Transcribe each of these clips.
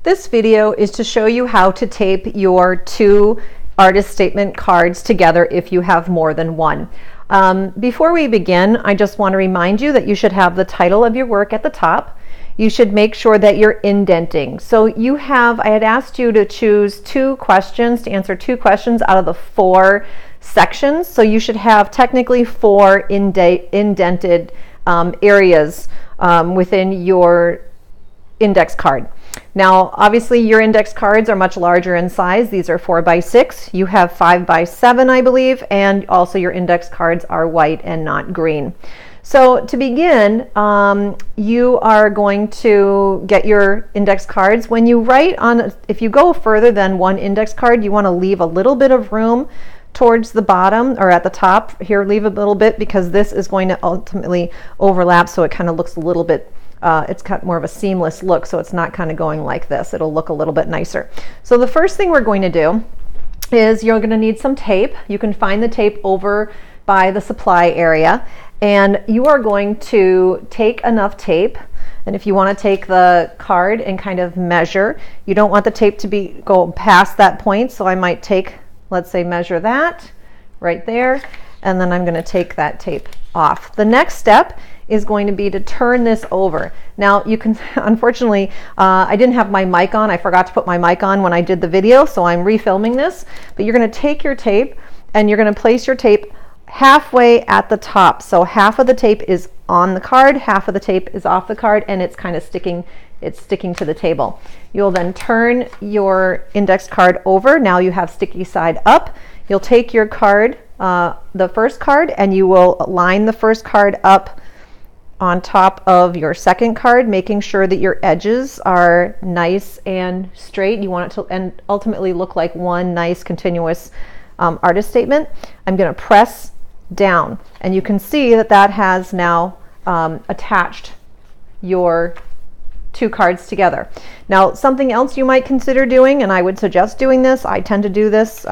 This video is to show you how to tape your two artist statement cards together if you have more than one. Before we begin, I just want to remind you that you should have the title of your work at the top. You should make sure that you're indenting. So I had asked you to choose to answer two questions out of the 4 sections. So you should have technically 4 indented areas within your index card. Now, obviously your index cards are much larger in size. These are 4x6. You have 5x7, I believe, and also your index cards are white and not green. So to begin, you are going to get your index cards. When you write on, if you go further than one index card, you want to leave a little bit of room towards the bottom or at the top. Here, leave a little bit because this is going to ultimately overlap, so it kind of looks a little bit it's got more of a seamless look, so it's not kind of going like this. It'll look a little bit nicer. So the first thing we're going to do is you're going to need some tape. You can find the tape over by the supply area, and you are going to take enough tape. And if you want to take the card and kind of measure, you don't want the tape to go past that point, so I might take, let's say, measure that right there, and then I'm going to take that tape off. The next step is going to be to turn this over. Now you can, unfortunately, I didn't have my mic on. I forgot to put my mic on when I did the video, so I'm refilming this. But you're going to take your tape and you're going to place your tape halfway at the top. So half of the tape is on the card, half of the tape is off the card, and it's kind of sticking to the table. You'll then turn your index card over. Now you have sticky side up. You'll take your card, the first card, and you will line the first card up on top of your second card, making sure that your edges are nice and straight. You want it to and ultimately look like one nice continuous artist statement. I'm going to press down, and you can see that that has now attached your 2 cards together. Now, something else you might consider doing, and I would suggest doing this, I tend to do this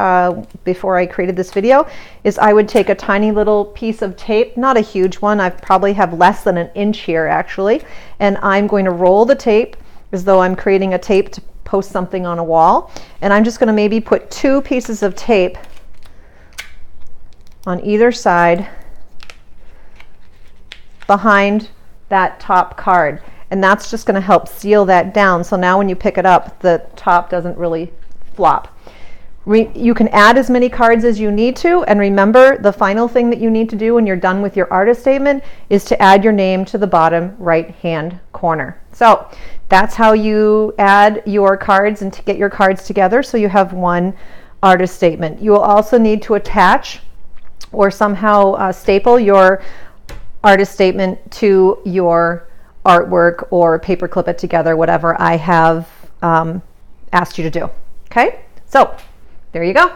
before I created this video, is I would take a tiny little piece of tape, not a huge one, I probably have less than 1 inch here actually, and I'm going to roll the tape as though I'm creating a tape to post something on a wall, and I'm just going to maybe put 2 pieces of tape on either side behind that top card. And that's just going to help seal that down. So now when you pick it up, the top doesn't really flop. You can add as many cards as you need to. And remember, the final thing that you need to do when you're done with your artist statement is to add your name to the bottom right-hand corner. So that's how you add your cards and to get your cards together so you have one artist statement. You will also need to attach or somehow staple your artist statement to your artwork or paper clip it together, whatever I have asked you to do. Okay, so there you go.